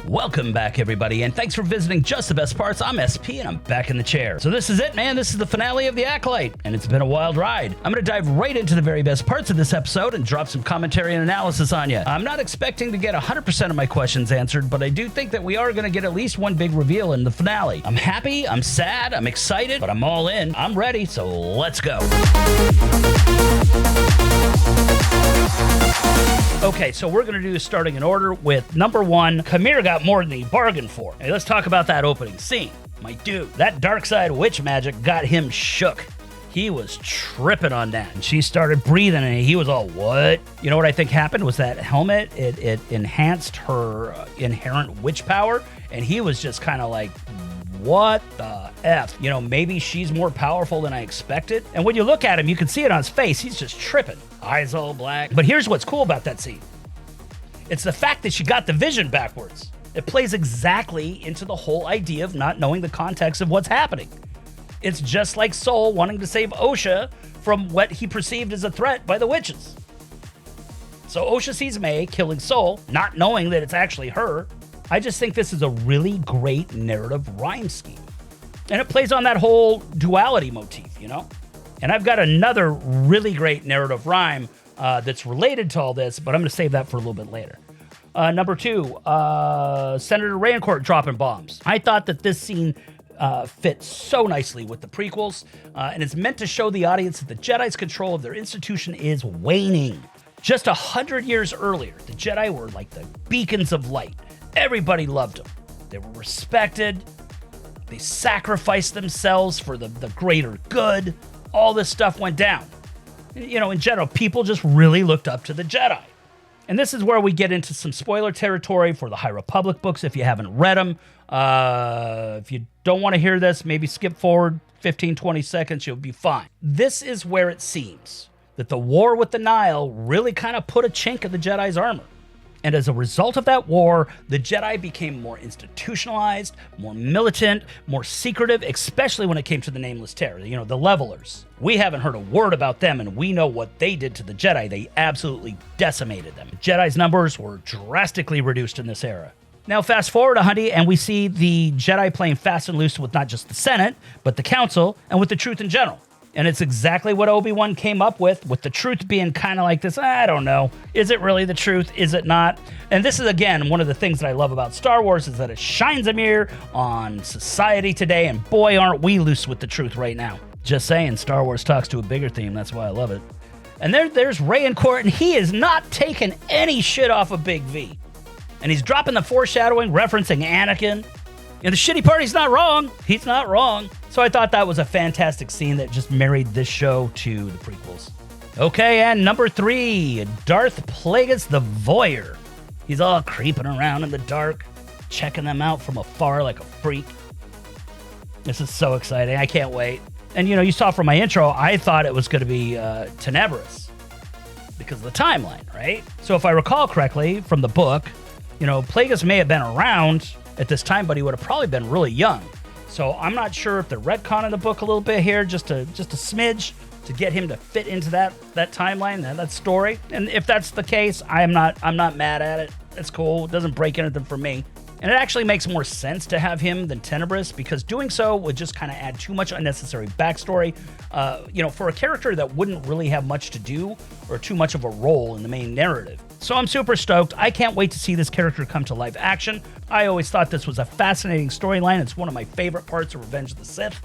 Welcome back, everybody, and thanks for visiting Just the Best Parts. I'm SP, and I'm back in the chair. So this is it, man. This is the finale of The Acolyte, and it's been a wild ride. I'm going to dive right into the very best parts of this episode and drop some commentary and analysis on you. I'm not expecting to get 100% of my questions answered, but I do think that we are going to get at least one big reveal in the finale. I'm happy, I'm sad, I'm excited, but I'm all in. I'm ready, so let's go. Okay, so we're going to do this starting in order with number one. Camille got more than he bargained for. Hey, let's talk about that opening scene. My dude, that dark side witch magic got him shook. He was tripping on that, and she started breathing, and he was all, what? You know what I think happened was that helmet, it enhanced her inherent witch power, and he was just kind of like, what the F? You know, maybe she's more powerful than I expected. And when you look at him, you can see it on his face. He's just tripping. Eyes all black. But here's what's cool about that scene. It's the fact that she got the vision backwards. It plays exactly into the whole idea of not knowing the context of what's happening. It's just like Soul wanting to save Osha from what he perceived as a threat by the witches. So Osha sees May killing Soul, not knowing that it's actually her. I just think this is a really great narrative rhyme scheme. And it plays on that whole duality motif, you know? And I've got another really great narrative rhyme that's related to all this, but I'm going to save that for a little bit later. Number two, Senator Raincourt dropping bombs. I thought that this scene fit so nicely with the prequels, and it's meant to show the audience that the Jedi's control of their institution is waning. Just 100 years earlier, the Jedi were like the beacons of light. Everybody loved them. They were respected. They sacrificed themselves for the greater good. All this stuff went down. You know, in general, people just really looked up to the Jedi. And this is where we get into some spoiler territory for the High Republic books if you haven't read them. If you don't want to hear this, maybe skip forward 15, 20 seconds, you'll be fine. This is where it seems that the war with the Nile really kind of put a chink in the Jedi's armor. And as a result of that war, the Jedi became more institutionalized, more militant, more secretive, especially when it came to the Nameless Terror, you know, the Levelers. We haven't heard a word about them, and we know what they did to the Jedi. They absolutely decimated them. Jedi's numbers were drastically reduced in this era. Now, fast forward a hundy, and we see the Jedi playing fast and loose with not just the Senate, but the Council, and with the truth in general. And it's exactly what Obi-Wan came up with the truth being kind of like this, I don't know. Is it really the truth? Is it not? And this is, again, one of the things that I love about Star Wars is that it shines a mirror on society today, and boy, aren't we loose with the truth right now. Just saying, Star Wars talks to a bigger theme. That's why I love it. And there's Raincourt, and he is not taking any shit off of Big V. And he's dropping the foreshadowing, referencing Anakin. And the shitty part, he's not wrong. He's not wrong. So I thought that was a fantastic scene that just married this show to the prequels. Okay, and number three, Darth Plagueis the Voyeur. He's all creeping around in the dark, checking them out from afar like a freak. This is so exciting. I can't wait. And, you know, you saw from my intro, I thought it was going to be Tenebris because of the timeline, right? So if I recall correctly from the book, you know, Plagueis may have been around at this time, but he would have probably been really young. So I'm not sure if they're retconning the book a little bit here, just a smidge to get him to fit into that timeline, that story. And if that's the case, I'm not mad at it. It's cool. It doesn't break anything for me. And it actually makes more sense to have him than Tenebris, because doing so would just kind of add too much unnecessary backstory, you know, for a character that wouldn't really have much to do or too much of a role in the main narrative. So I'm super stoked. I can't wait to see this character come to live action. I always thought this was a fascinating storyline. It's one of my favorite parts of Revenge of the Sith.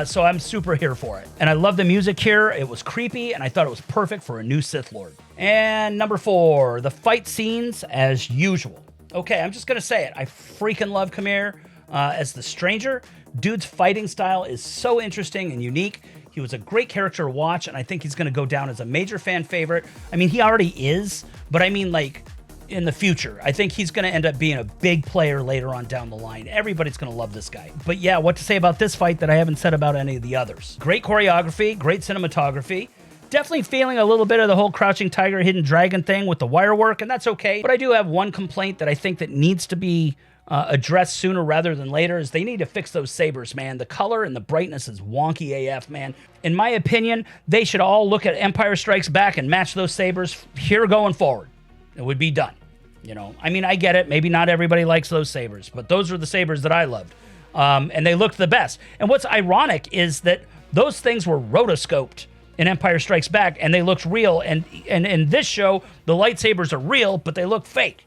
So I'm super here for it. And I love the music here. It was creepy, and I thought it was perfect for a new Sith Lord. And number four, the fight scenes as usual. Okay, I'm just going to say it. I freaking love Camille as the Stranger. Dude's fighting style is so interesting and unique. He was a great character to watch, and I think he's going to go down as a major fan favorite. I mean, he already is, but I mean, like, in the future. I think he's going to end up being a big player later on down the line. Everybody's going to love this guy. But yeah, what to say about this fight that I haven't said about any of the others? Great choreography, great cinematography. Definitely feeling a little bit of the whole Crouching Tiger, Hidden Dragon thing with the wire work, and that's okay. But I do have one complaint that I think that needs to be addressed sooner rather than later is they need to fix those sabers, man. The color and the brightness is wonky AF, man. In my opinion, they should all look at Empire Strikes Back and match those sabers here going forward. It would be done. You know, I mean, I get it. Maybe not everybody likes those sabers, but those are the sabers that I loved. And they looked the best. And what's ironic is that those things were rotoscoped in Empire Strikes Back, and they looked real. And in this show, the lightsabers are real, but they look fake.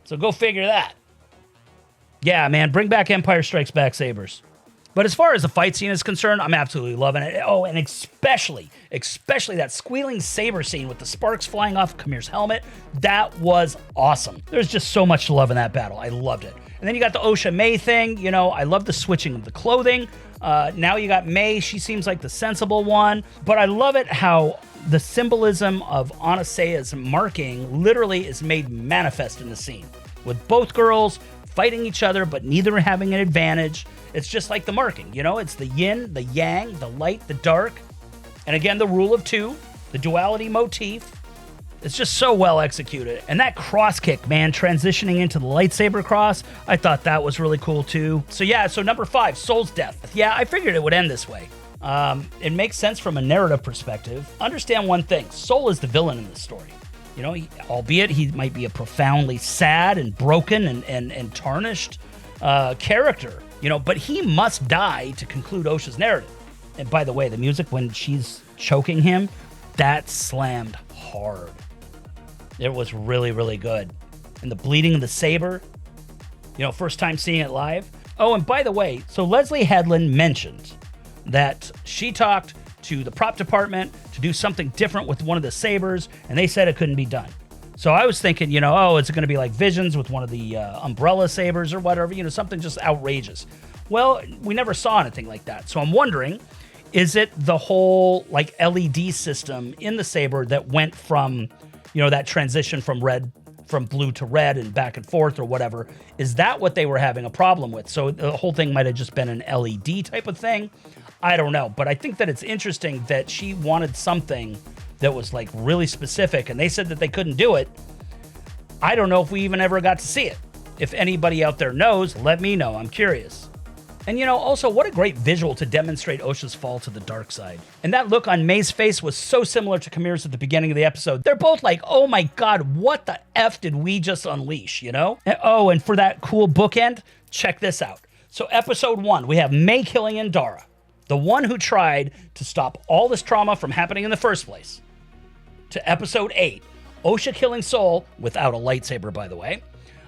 So go figure that. Yeah, man, bring back Empire Strikes Back sabers. But as far as the fight scene is concerned, I'm absolutely loving it. Oh, and especially that squealing saber scene with the sparks flying off Kamir's helmet. That was awesome. There's just so much love in that battle. I loved it. And then you got the Osha May thing. You know, I love the switching of the clothing. Now you got May. She seems like the sensible one. But I love it how the symbolism of Anasea's marking literally is made manifest in the scene. With both girls fighting each other, but neither having an advantage. It's just like the marking, you know? It's the yin, the yang, the light, the dark. And again, the rule of two, the duality motif. It's just so well executed. And that cross kick, man, transitioning into the lightsaber cross, I thought that was really cool too. So yeah, so number 5, Soul's death. Yeah, I figured it would end this way. It makes sense from a narrative perspective. Understand one thing, Soul is the villain in this story. You know, albeit he might be a profoundly sad and broken and tarnished character, you know, but he must die to conclude Osha's narrative. And by the way, the music when she's choking him, that slammed hard. It was really, really good. And the bleeding of the saber, you know, first time seeing it live. Oh, and by the way, so Leslie Headland mentioned that she talked to the prop department to do something different with one of the sabers, and they said it couldn't be done. So I was thinking, you know, oh, is it going to be like Visions with one of the umbrella sabers or whatever, you know, something just outrageous. Well, we never saw anything like that. So I'm wondering, is it the whole like LED system in the saber that went from, you know, that transition from blue to red and back and forth or whatever? Is that what they were having a problem with? So the whole thing might have just been an LED type of thing. I don't know, but I think that it's interesting that she wanted something that was like really specific, and they said that they couldn't do it. I don't know if we even ever got to see it. If anybody out there knows, let me know. I'm curious. And you know, also, what a great visual to demonstrate Osha's fall to the dark side. And that look on May's face was so similar to Kamir's at the beginning of the episode. They're both like, oh my God, what the F did we just unleash, you know? And for that cool bookend, check this out. So episode 1, we have May killing Indara, the one who tried to stop all this trauma from happening in the first place. To episode 8, Osha killing Soul, without a lightsaber, by the way.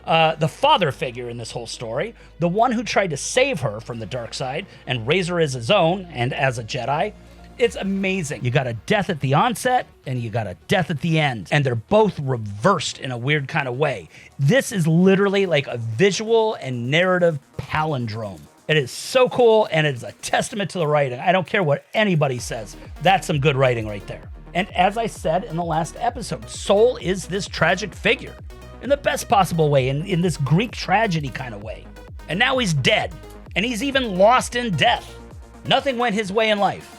The father figure in this whole story, the one who tried to save her from the dark side and raise her as his own and as a Jedi. It's amazing. You got a death at the onset and you got a death at the end, and they're both reversed in a weird kind of way. This is literally like a visual and narrative palindrome. It is so cool, and it is a testament to the writing. I don't care what anybody says. That's some good writing right there. And as I said in the last episode, Soul is this tragic figure in the best possible way, in this Greek tragedy kind of way. And now he's dead, and he's even lost in death. Nothing went his way in life.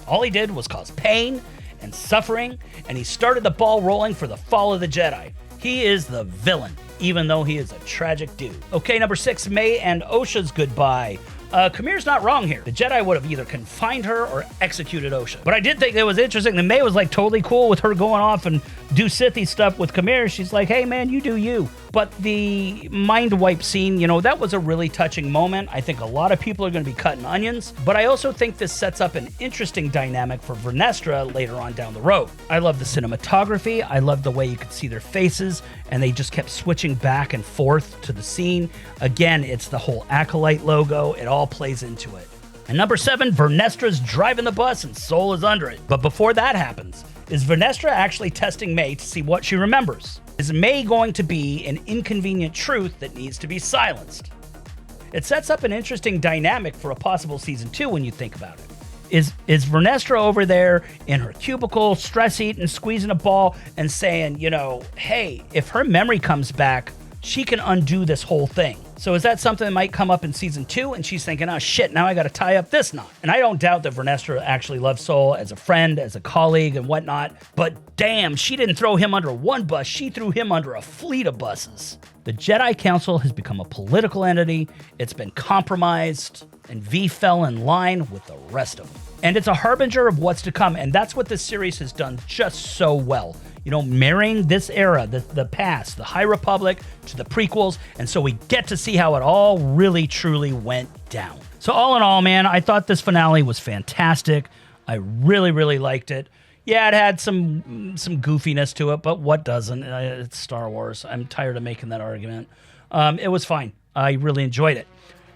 All he did was cause pain and suffering, and he started the ball rolling for the fall of the Jedi. He is the villain, even though he is a tragic dude. Okay, number 6, May and Osha's goodbye. Kamir's not wrong here. The Jedi would have either confined her or executed Osha. But I did think it was interesting that May was like totally cool with her going off and do Sithy stuff with Kamir. She's like, hey man, you do you. But the mind wipe scene, you know, that was a really touching moment. I think a lot of people are going to be cutting onions, but I also think this sets up an interesting dynamic for Vernestra later on down the road. I love the cinematography. I love the way you could see their faces, and they just kept switching back and forth to the scene. Again, it's the whole Acolyte logo. It all plays into it. And number 7, Vernestra's driving the bus and Soul is under it. But before that happens, is Vernestra actually testing May to see what she remembers? Is May going to be an inconvenient truth that needs to be silenced? It sets up an interesting dynamic for a possible season 2 when you think about it. Is Vernestra over there in her cubicle, stress-eating, squeezing a ball, and saying, you know, hey, if her memory comes back, she can undo this whole thing. So is that something that might come up in season 2? And she's thinking, oh shit, now I got to tie up this knot. And I don't doubt that Vernestra actually loves Sol as a friend, as a colleague and whatnot. But damn, she didn't throw him under one bus. She threw him under a fleet of buses. The Jedi Council has become a political entity. It's been compromised, and V fell in line with the rest of them. And it's a harbinger of what's to come. And that's what this series has done just so well. You know, marrying this era, the past, the High Republic, to the prequels. And so we get to see how it all really, truly went down. So all in all, man, I thought this finale was fantastic. I really, really liked it. Yeah, it had some goofiness to it, but what doesn't? It's Star Wars. I'm tired of making that argument. It was fine. I really enjoyed it.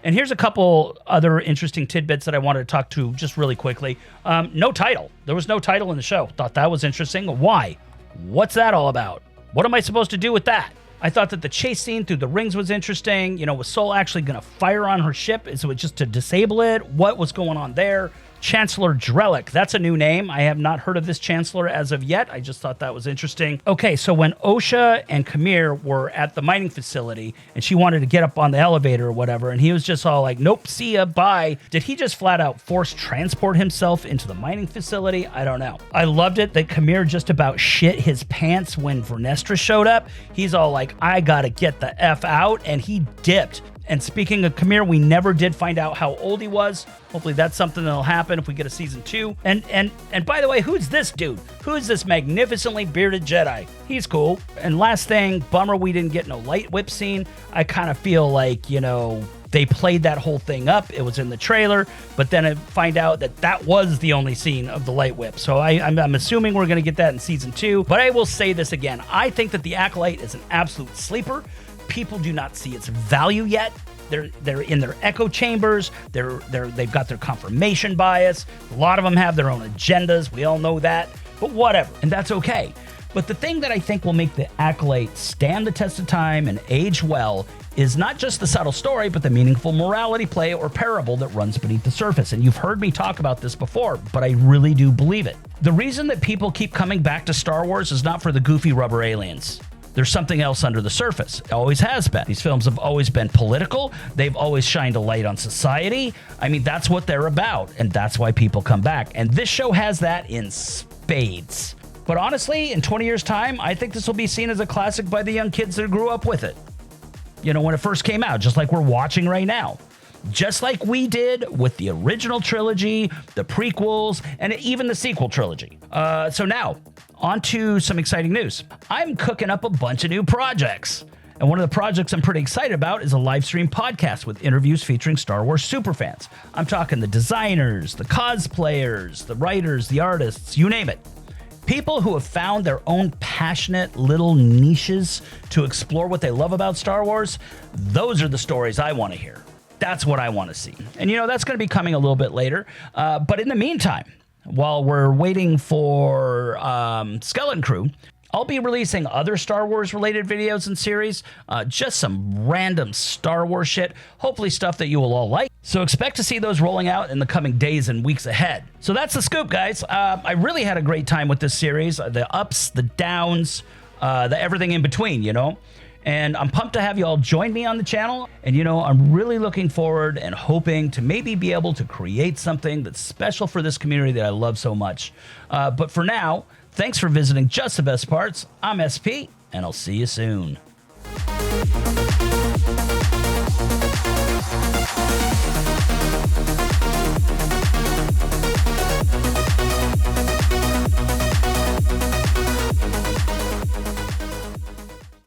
And here's a couple other interesting tidbits that I wanted to talk to just really quickly. No title. There was no title in the show. Thought that was interesting. Why? What's that all about? What am I supposed to do with that? I thought that the chase scene through the rings was interesting. You know, was Sol actually going to fire on her ship? Is it just to disable it? What was going on there? Chancellor Drellick, that's a new name. I have not heard of this Chancellor as of yet. I just thought that was interesting. Okay, so when Osha and Kamir were at the mining facility and she wanted to get up on the elevator or whatever, and he was just all like, nope, see ya, bye. Did he just flat out force transport himself into the mining facility? I don't know. I loved it that Kamir just about shit his pants when Vernestra showed up. He's all like, I gotta get the F out, and he dipped. And speaking of Kamir, we never did find out how old he was. Hopefully that's something that'll happen if we get a season 2. And by the way, who's this dude? Who's this magnificently bearded Jedi? He's cool. And last thing, bummer we didn't get no light whip scene. I kind of feel like, you know, they played that whole thing up. It was in the trailer, but then I find out that that was the only scene of the light whip. So I'm assuming we're going to get that in season 2. But I will say this again. I think that the Acolyte is an absolute sleeper. People do not see its value yet. They're in their echo chambers. They've got their confirmation bias. A lot of them have their own agendas. We all know that. But whatever, and that's okay. But the thing that I think will make the Acolyte stand the test of time and age well is not just the subtle story, but the meaningful morality play or parable that runs beneath the surface. And you've heard me talk about this before, but I really do believe it. The reason that people keep coming back to Star Wars is not for the goofy rubber aliens. There's something else under the surface. It always has been. These films have always been political. They've always shined a light on society. I mean, that's what they're about, and that's why people come back. And this show has that in spades. But honestly, in 20 years' time, I think this will be seen as a classic by the young kids that grew up with it. You know, when it first came out, just like we're watching right now. Just like we did with the original trilogy, the prequels, and even the sequel trilogy. So now, on to some exciting news. I'm cooking up a bunch of new projects. And one of the projects I'm pretty excited about is a live stream podcast with interviews featuring Star Wars superfans. I'm talking the designers, the cosplayers, the writers, the artists, you name it. People who have found their own passionate little niches to explore what they love about Star Wars, those are the stories I want to hear. That's what I want to see. And, you know, that's going to be coming a little bit later. But in the meantime, while we're waiting for Skeleton Crew, I'll be releasing other Star Wars related videos and series, just some random Star Wars shit, hopefully stuff that you will all like. So expect to see those rolling out in the coming days and weeks ahead. So that's the scoop, guys. I really had a great time with this series, the ups, the downs, the everything in between, you know. And I'm pumped to have you all join me on the channel. And, you know, I'm really looking forward and hoping to maybe be able to create something that's special for this community that I love so much. But for now, thanks for visiting Just the Best Parts. I'm SP, and I'll see you soon.